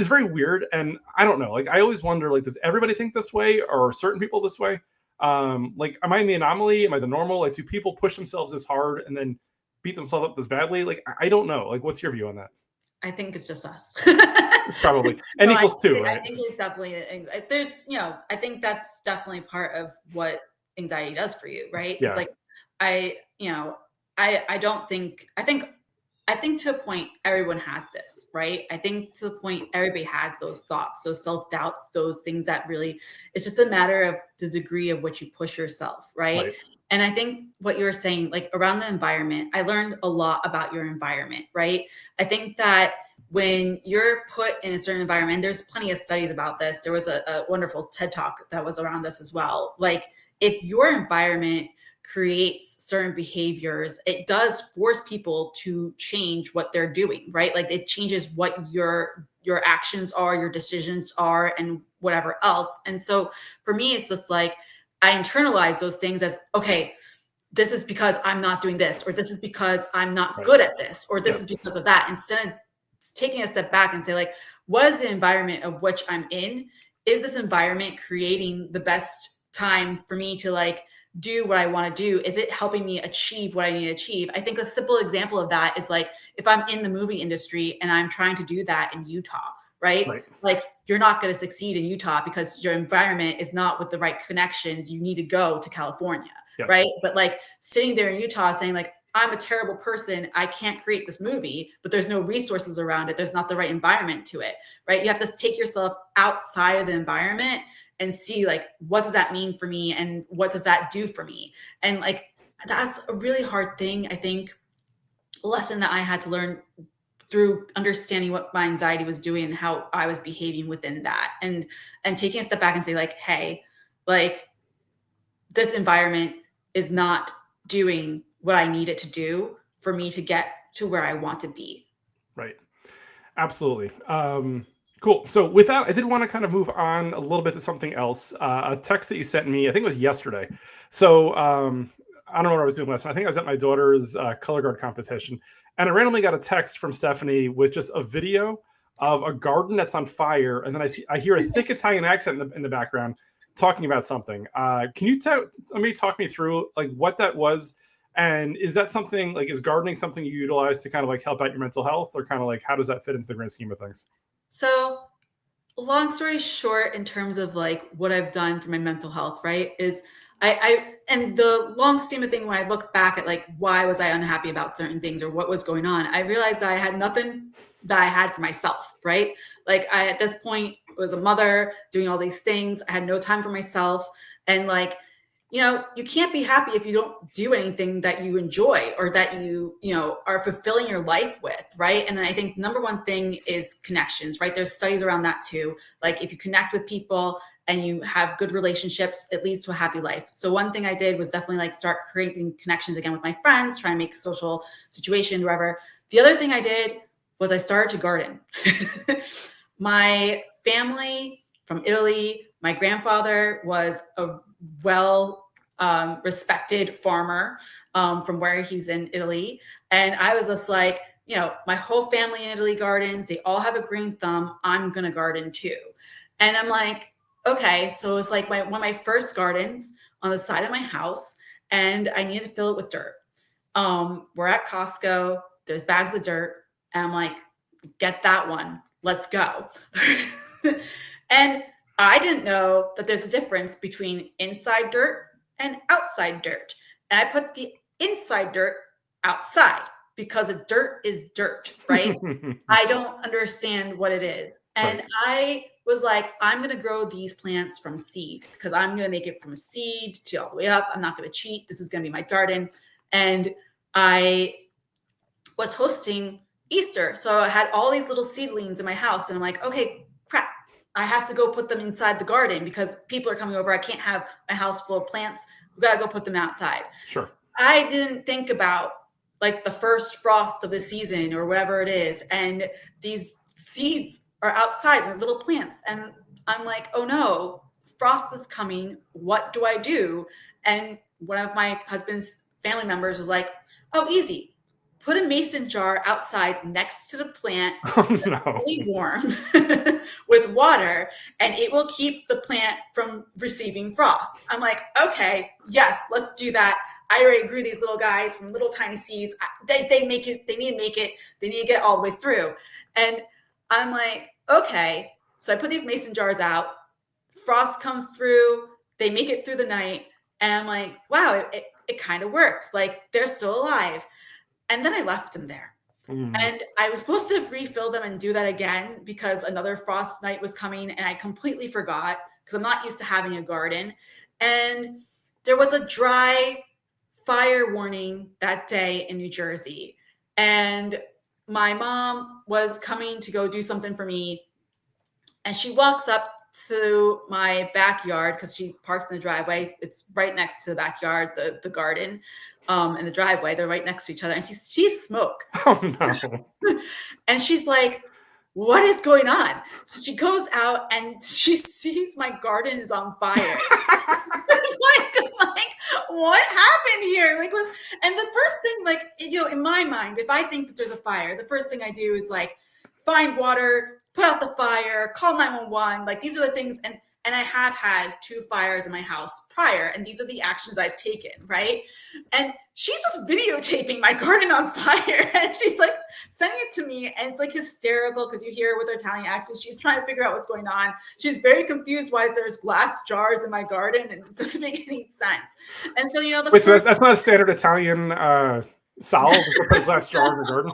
very weird. And I don't know, like, I always wonder, like, does everybody think this way, or are certain people this way? Like, am I in the anomaly? Am I the normal? Like, do people push themselves this hard and then beat themselves up this badly? Like, I don't know. Like, what's your view on that? I think it's just us. It's probably N equals 2, right? I think it's definitely, I think that's definitely part of what anxiety does for you, right? Yeah. It's like, I don't think, I think to a point everyone has this, right? I think to the point everybody has those thoughts, those self-doubts, those things that really, it's just a matter of the degree of which you push yourself, right? And I think what you were saying, like around the environment, I learned a lot about your environment, right? I think that when you're put in a certain environment, and there's plenty of studies about this. There was a wonderful TED Talk that was around this as well. Like, if your environment creates certain behaviors, it does force people to change what they're doing, right? Like, it changes what your actions are, your decisions are, and whatever else. And so for me, it's just like, I internalize those things as, okay, this is because I'm not doing this, or this is because I'm not good at this, or this is because of that. Instead of taking a step back and say, like, what is the environment of which I'm in? Is this environment creating the best time for me to like do what I want to do? Is it helping me achieve what I need to achieve? I think a simple example of that is like, if I'm in the movie industry and I'm trying to do that in Utah, right? Like, you're not going to succeed in Utah because your environment is not with the right connections. You need to go to California, right? But like, sitting there in Utah saying like, I'm a terrible person, I can't create this movie, but there's no resources around it, there's not the right environment to it, right? You have to take yourself outside of the environment and see like, what does that mean for me, and what does that do for me? And like, that's a really hard thing, I think, a lesson that I had to learn through understanding what my anxiety was doing and how I was behaving within that, and taking a step back and say like, hey, like, this environment is not doing what I need it to do for me to get to where I want to be. Right. Absolutely. Cool. So with that, I did want to kind of move on a little bit to something else. A text that you sent me, I think it was yesterday. So I don't know what I was doing last night. I think I was at my daughter's color guard competition, and I randomly got a text from Stephanie with just a video of a garden that's on fire, and then I hear a thick Italian accent in the background talking about something. Can you talk me through like what that was? And is that something like, is gardening something you utilize to kind of like help out your mental health, or kind of like, how does that fit into the grand scheme of things? So long story short, in terms of like what I've done for my mental health, right, is and the long scheme of thing, when I look back at like, why was I unhappy about certain things or what was going on, I realized I had nothing that I had for myself, right? Like, I, at this point, was a mother doing all these things. I had no time for myself. And like, you can't be happy if you don't do anything that you enjoy or that you are fulfilling your life with, right? And I think number one thing is connections, right? There's studies around that too. Like if you connect with people and you have good relationships, it leads to a happy life. So one thing I did was definitely like start creating connections again with my friends, try and make social situation, wherever. The other thing I did was I started to garden. My family from Italy, my grandfather was a respected farmer from where he's in Italy. And I was just like, my whole family in Italy gardens, they all have a green thumb. I'm going to garden too. And I'm like, okay. So it's like one of my first gardens on the side of my house, and I needed to fill it with dirt. We're at Costco. There's bags of dirt. And I'm like, get that one. Let's go. And I didn't know that there's a difference between inside dirt and outside dirt. And I put the inside dirt outside because the dirt is dirt, right? I don't understand what it is. And Right. I was like, I'm going to grow these plants from seed because I'm going to make it from a seed to all the way up. I'm not going to cheat. This is going to be my garden. And I was hosting Easter. So I had all these little seedlings in my house. And I'm like, okay, crap. I have to go put them inside the garden because people are coming over. I can't have my house full of plants. We got to go put them outside. Sure. I didn't think about like the first frost of the season or whatever it is. And these seeds are outside, they're little plants. And I'm like, oh no, frost is coming. What do I do? And one of my husband's family members was like, oh, easy. Put a mason jar outside next to the plant that's really warm with water, and it will keep the plant from receiving frost. I'm like, okay, yes, let's do that. I already grew these little guys from little tiny seeds. They make it. They need to make it. They need to get all the way through. And I'm like, okay. So I put these mason jars out. Frost comes through. They make it through the night. And I'm like, wow, it kind of worked. Like they're still alive. And then I left them there. And I was supposed to refill them and do that again because another frost night was coming. And I completely forgot because I'm not used to having a garden. And there was a dry fire warning that day in New Jersey. And my mom was coming to go do something for me. And she walks up to my backyard because she parks in the driveway. It's right next to the backyard, the garden, and the driveway. They're right next to each other. And she sees smoke. Oh, no. And she's like, what is going on? So she goes out and she sees my garden is on fire. like, what happened here? And the first thing, in my mind, if I think that there's a fire, the first thing I do is like find water, put out the fire, call 911. Like these are the things. And I have had 2 fires in my house prior, and these are the actions I've taken, right? And she's just videotaping my garden on fire, and she's like sending it to me, and it's like hysterical because you hear her with her Italian accent. She's trying to figure out what's going on. She's very confused why there's glass jars in my garden, and it doesn't make any sense. And so, so that's not a standard Italian salve to put a glass jar in the garden?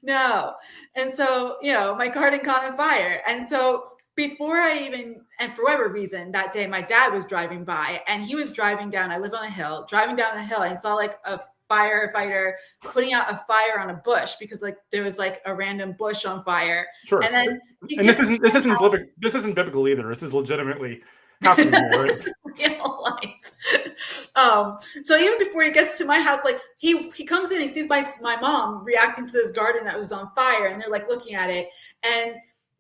No. And so, my garden caught on fire. And so before and for whatever reason, that day, my dad was driving by and he was driving down. I live on a hill, driving down the hill. And I saw like a firefighter putting out a fire on a bush because like there was like a random bush on fire. Sure. And then this isn't biblical either. This is legitimately happening here, right? Real life. So even before he gets to my house, like he comes in, he sees my mom reacting to this garden that was on fire, and they're like looking at it, and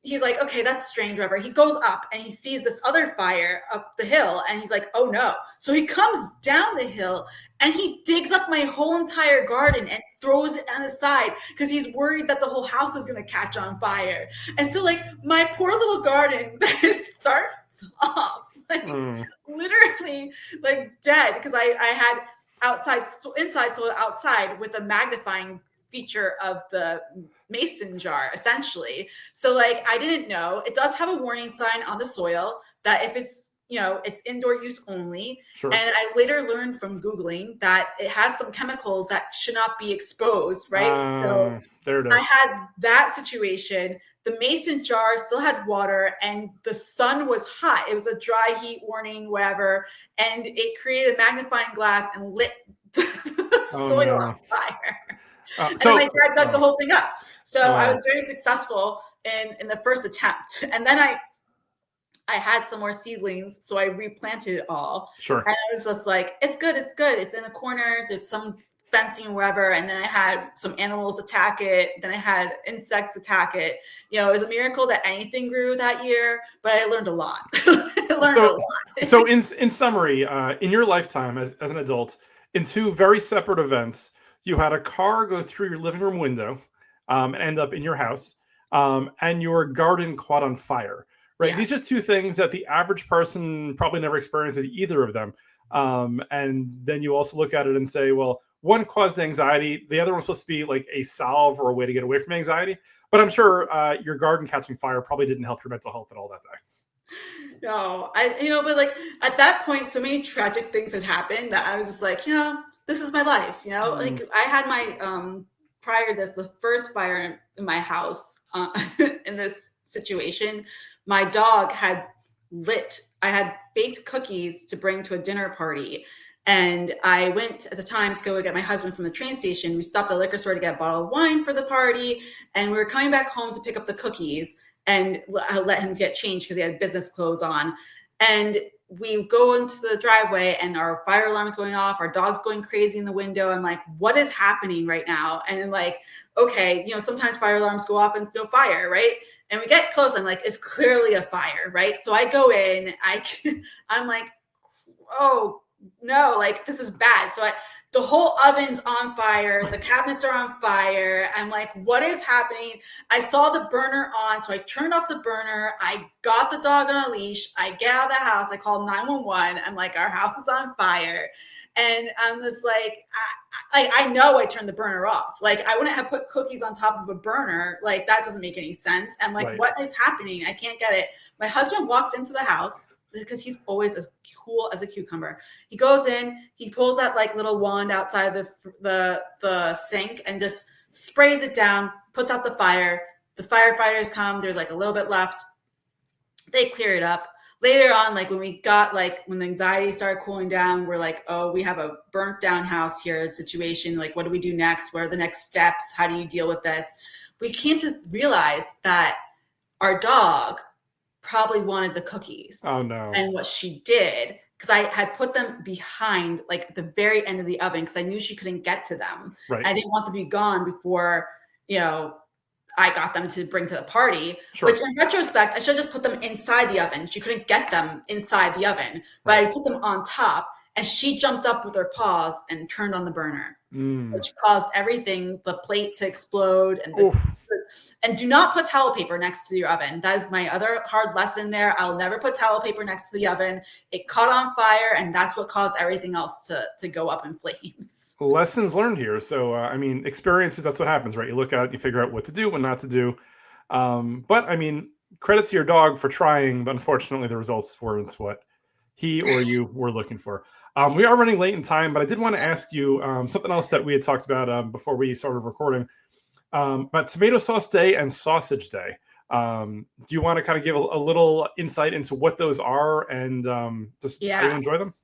he's like, okay, that's strange, whatever. He goes up and he sees this other fire up the hill, and he's like, oh no. So he comes down the hill and he digs up my whole entire garden and throws it on the side because he's worried that the whole house is going to catch on fire. And so like my poor little garden starts off literally like dead because I had inside soil outside with a magnifying feature of the mason jar essentially. So like I didn't know, it does have a warning sign on the soil that if it's it's indoor use only. Sure. And I later learned from Googling that it has some chemicals that should not be exposed, right? So There it I is. had that situation. The mason jar still had water and the sun was hot. It was a dry heat warning, whatever. And it created a magnifying glass and lit the soil on fire. And then my dad dug the whole thing up. So I was very successful in the first attempt. And then I had some more seedlings, so I replanted it all. Sure. And I was just like, it's good. It's in the corner. There's some fencing, wherever. And then I had some animals attack it. Then I had insects attack it. It was a miracle that anything grew that year, but I learned a lot. So in summary, in your lifetime as an adult, in two very separate events, you had a car go through your living room window and end up in your house, and your garden caught on fire. Right. Yeah. These are two things that the average person probably never experiences either of them. And then you also look at it and say, well, one caused anxiety. The other was supposed to be like a salve or a way to get away from anxiety. But I'm sure your garden catching fire probably didn't help your mental health at all that day. No, but like at that point, so many tragic things had happened that I was just like, this is my life. Like I had my, prior to this, the first fire in my house in this situation, my dog I had baked cookies to bring to a dinner party. And I went at the time to go get my husband from the train station. We stopped at the liquor store to get a bottle of wine for the party. And we were coming back home to pick up the cookies and let him get changed because he had business clothes on. And we go into the driveway and our fire alarm is going off. Our dog's going crazy in the window. I'm like, what is happening right now? And then like, okay, sometimes fire alarms go off and it's no fire, right? And we get close. I'm like, it's clearly a fire, right? So I go in, I'm like, oh no, like this is bad. So the whole oven's on fire. The cabinets are on fire. I'm like, what is happening? I saw the burner on. So I turned off the burner. I got the dog on a leash. I get out of the house. I called 911. I'm like, our house is on fire. And I'm just like, I know I turned the burner off. Like I wouldn't have put cookies on top of a burner. Like that doesn't make any sense. I'm like, What is happening? I can't get it. My husband walks into the house because he's always as cool as a cucumber. He goes in, he pulls that like little wand outside the sink and just sprays it down, puts out the fire. The firefighters come. There's like a little bit left. They clear it up. Later on, like when the anxiety started cooling down, we're like, oh, we have a burnt down house here situation. Like, what do we do next? What are the next steps? How do you deal with this? We came to realize that our dog probably wanted the cookies. Oh no. And what she did, because I had put them behind like the very end of the oven because I knew she couldn't get to them. Right. I didn't want them to be gone before, I got them to bring to the party, sure. Which in retrospect, I should have just put them inside the oven. She couldn't get them inside the oven, but I put them on top and she jumped up with her paws and turned on the burner, which caused everything, the plate to explode. And do not put towel paper next to your oven. That is my other hard lesson there. I'll never put towel paper next to the oven. It caught on fire and that's what caused everything else to go up in flames. Lessons learned here. So, experiences, that's what happens, right? You look at it, you figure out what to do, what not to do. But credit to your dog for trying, but unfortunately the results weren't what he or you were looking for. We are running late in time, but I did want to ask you something else that we had talked about before we started recording. But Tomato Sauce Day and Sausage Day. Do you want to kind of give a little insight into what those are and how you enjoy them?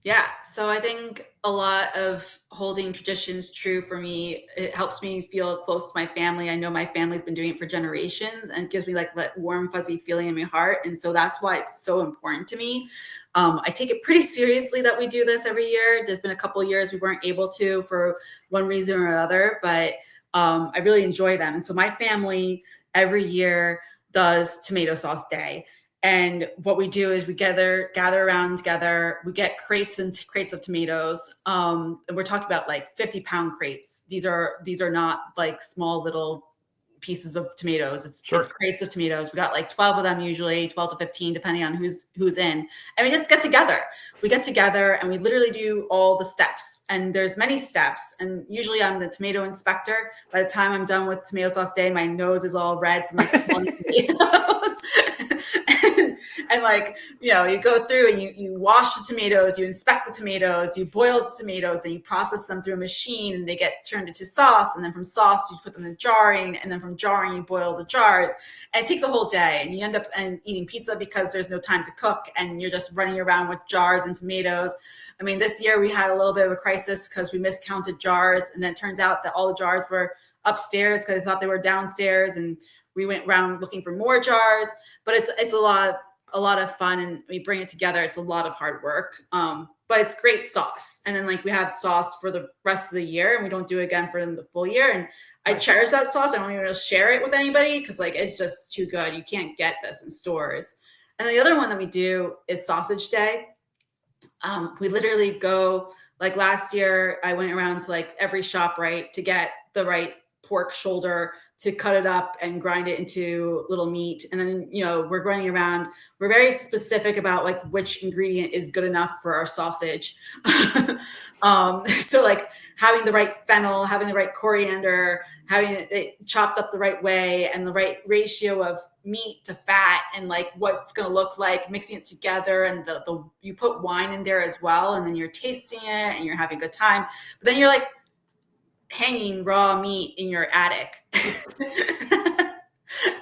Yeah. So I think a lot of holding traditions true for me, it helps me feel close to my family. I know my family's been doing it for generations and it gives me like that warm, fuzzy feeling in my heart. And so that's why it's so important to me. I take it pretty seriously that we do this every year. There's been a couple of years we weren't able to for one reason or another, but I really enjoy them. And so my family every year does Tomato Sauce Day. And what we do is we gather around together. We get crates and crates of tomatoes. And we're talking about like 50-pound crates. These are not like small little pieces of tomatoes. It's crates of tomatoes. We got like 12 of them, usually 12 to 15, depending on who's in. And we just get together. We get together and we literally do all the steps. And there's many steps. And usually I'm the tomato inspector. By the time I'm done with Tomato Sauce Day, my nose is all red from like smelling tomatoes. And like, you go through and you wash the tomatoes, you inspect the tomatoes, you boil the tomatoes, and you process them through a machine, and they get turned into sauce. And then from sauce, you put them in jarring, and then from jarring, you boil the jars. And it takes a whole day, and you end up eating pizza because there's no time to cook, and you're just running around with jars and tomatoes. I mean, this year we had a little bit of a crisis because we miscounted jars, and then it turns out that all the jars were upstairs because I thought they were downstairs, and we went around looking for more jars. But it's a lot of fun, and we bring it together. It's a lot of hard work, but it's great sauce. And then like we have sauce for the rest of the year, and we don't do it again for the full year. And I cherish that sauce. I don't even share it with anybody because like it's just too good. You can't get this in stores. And the other one that we do is Sausage Day. We literally go, like last year, I went around to like every shop, right, to get the right pork shoulder, to cut it up and grind it into little meat. And then, we're running around. We're very specific about like which ingredient is good enough for our sausage. So like having the right fennel, having the right coriander, having it chopped up the right way, and the right ratio of meat to fat, and like what's going to look like, mixing it together. And the you put wine in there as well, and then you're tasting it and you're having a good time. But then you're like hanging raw meat in your attic.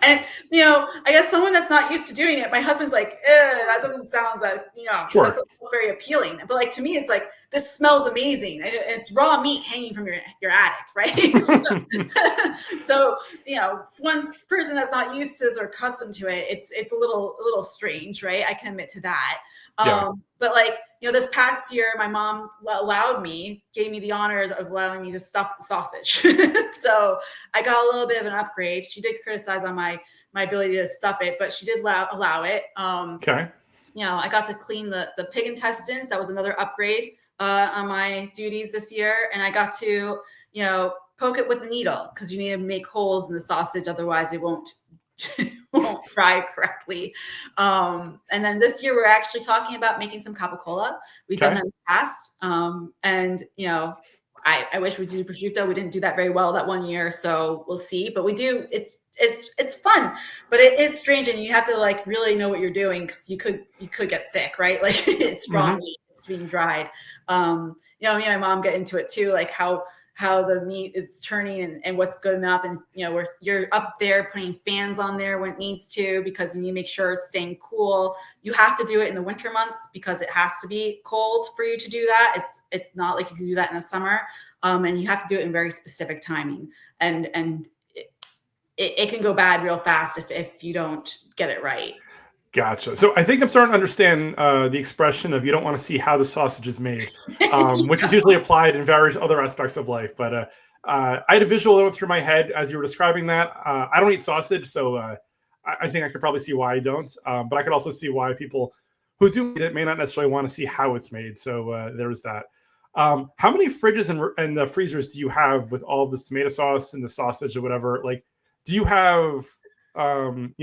And I guess someone that's not used to doing it, my husband's like, that doesn't sound that Sure. that doesn't look very appealing. But like to me, it's like, this smells amazing. And it's raw meat hanging from your attic, right? So one person that's not used to this or accustomed to it, it's a little strange, right? I can admit to that. Yeah. But like, this past year, my mom gave me the honors of allowing me to stuff the sausage. So I got a little bit of an upgrade. She did criticize on my ability to stuff it, but she did allow it. Okay. I got to clean the pig intestines. That was another upgrade on my duties this year. And I got to, poke it with a needle because you need to make holes in the sausage. Otherwise it won't fry correctly. And then this year we're actually talking about making some capicola. We've done that in the past. And I wish we did prosciutto. We didn't do that very well that one year, so we'll see. But we do. It's fun, but it is strange, and you have to like really know what you're doing because you could get sick, right? Like it's raw meat, it's being dried. Me and my mom get into it too, like how the meat is turning and what's good enough. And, you're up there putting fans on there when it needs to, because you need to make sure it's staying cool. You have to do it in the winter months because it has to be cold for you to do that. It's not like you can do that in the summer. And you have to do it in very specific timing, and it can go bad real fast if you don't get it right. Gotcha. So I think I'm starting to understand the expression of you don't want to see how the sausage is made, which is usually applied in various other aspects of life. But I had a visual going through my head as you were describing that. I don't eat sausage, so I think I could probably see why I don't. But I could also see why people who do eat it may not necessarily want to see how it's made. So there's that. How many fridges and freezers do you have with all of this tomato sauce and the sausage or whatever? Like, do you have rooms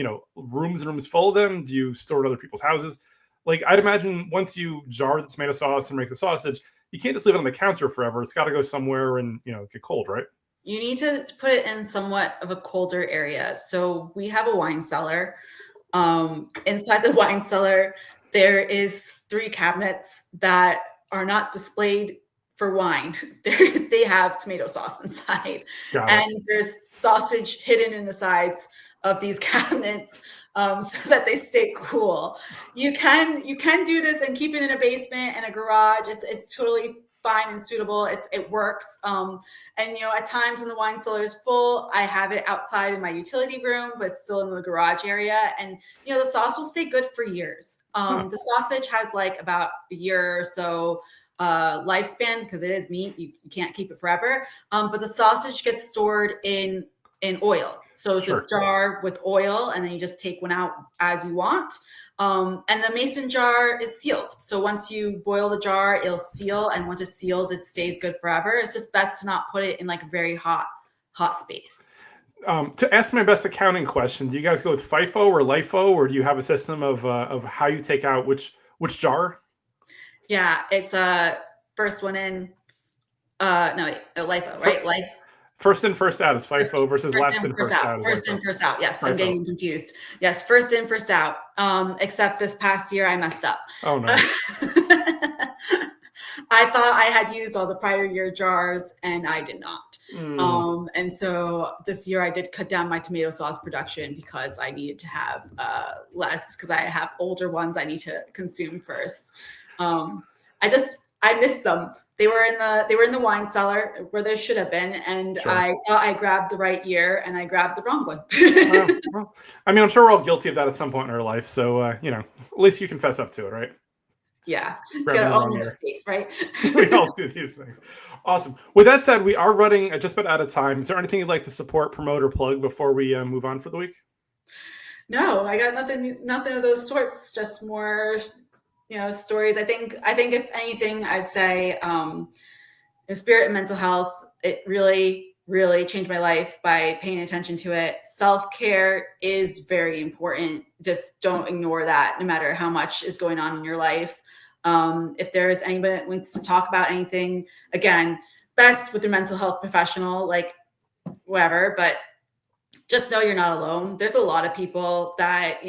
and rooms full of them? Do you store it at other people's houses? Like, I'd imagine once you jar the tomato sauce and make the sausage, you can't just leave it on the counter forever. It's got to go somewhere and get cold, right? You need to put it in somewhat of a colder area. So we have a wine cellar. Inside the wine cellar, there is 3 cabinets that are not displayed for wine. They have tomato sauce inside, and there's sausage hidden in the sides of these cabinets, so that they stay cool. You can do this and keep it in a basement and a garage. It's totally fine and suitable. It works. And at times when the wine cellar is full, I have it outside in my utility room, but still in the garage area. And the sauce will stay good for years. The sausage has like about a year or so lifespan because it is meat. You can't keep it forever. But the sausage gets stored in oil. So it's a jar with oil, and then you just take one out as you want. And the mason jar is sealed. So once you boil the jar, it'll seal. And once it seals, it stays good forever. It's just best to not put it in like a very hot space. To ask my best accounting question, do you guys go with FIFO or LIFO, or do you have a system of how you take out which jar? Yeah, it's first one in. No, wait, LIFO, right? First in, first out is FIFO versus First last in, in, first first out. out is First in, LIFO. first out. Yes, I'm FIFO. getting confused. Yes, first in, first out. Except this past year, I messed up. Oh, no. I thought I had used all the prior year jars, and I did not. And so this year I did cut down my tomato sauce production because I needed to have less, because I have older ones I need to consume first. I missed them. They were in the wine cellar where they should have been, and Sure. I thought I grabbed the right year, and I grabbed the wrong one. Well, I mean, I'm sure we're all guilty of that at some point in our life. So, at least you confess up to it, right? Yeah, you Grabbing gotta the own wrong your year. mistakes, right? We all do these things. Awesome. With that said, we are running just about out of time. Is there anything you'd like to support, promote, or plug before we move on for the week? No, I got nothing of those sorts. Just more, stories. I think if anything, I'd say in spirit and mental health, it really, really changed my life by paying attention to it. Self-care is very important. Just don't ignore that, no matter how much is going on in your life. If there is anybody that wants to talk about anything, again, best with your mental health professional, like whatever, but just know you're not alone. There's a lot of people that,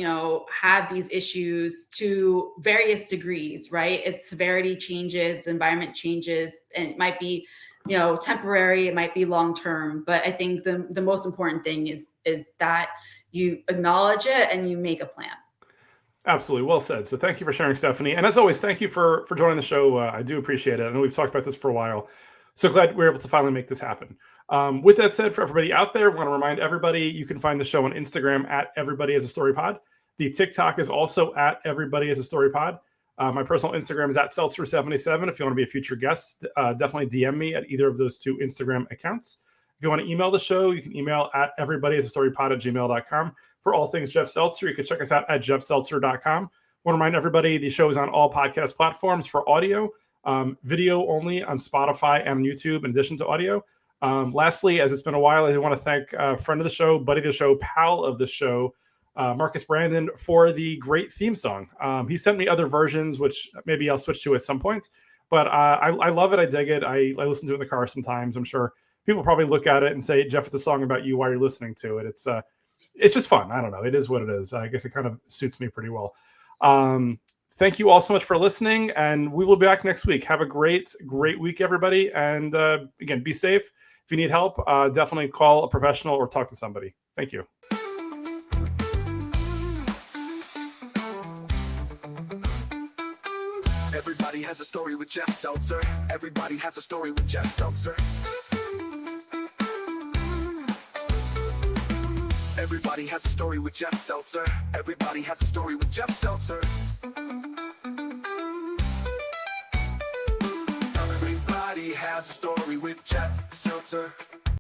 have these issues to various degrees, right? Its severity changes, environment changes, and it might be, temporary, it might be long-term. But I think the most important thing is that you acknowledge it and you make a plan. Absolutely. Well said. So thank you for sharing, Stephanie. And as always, thank you for joining the show. I do appreciate it. I know we've talked about this for a while. So glad we're able to finally make this happen. With that said, for everybody out there, we want to remind everybody you can find the show on Instagram at Everybody Has a Story Pod. The TikTok is also at Everybody Has a Story Pod. My personal Instagram is at Seltzer77. If you want to be a future guest, definitely DM me at either of those two Instagram accounts. If you want to email the show, you can email at everybodyhasastorypod@gmail.com. For all things Jeff Seltzer, you can check us out at jeffseltzer.com. I want to remind everybody the show is on all podcast platforms for audio, video only on Spotify and YouTube, in addition to audio. Lastly, as it's been a while, I want to thank a friend of the show, buddy of the show, pal of the show, Marcus Brandon, for the great theme song. He sent me other versions, which maybe I'll switch to at some point. But I love it. I dig it. I listen to it in the car sometimes. I'm sure people probably look at it and say, Jeff, it's a song about you while you're listening to it. It's just fun. I don't know. It is what it is. I guess it kind of suits me pretty well. Thank you all so much for listening, and we will be back next week. Have a great, great week, everybody. And again, be safe. If you need help, definitely call a professional or talk to somebody. Thank you. Everybody has a story with Jeff Seltzer. Everybody has a story with Jeff Seltzer. Everybody has a story with Jeff Seltzer. Everybody has a story with Jeff Seltzer. Everybody has a story with Jeff Seltzer.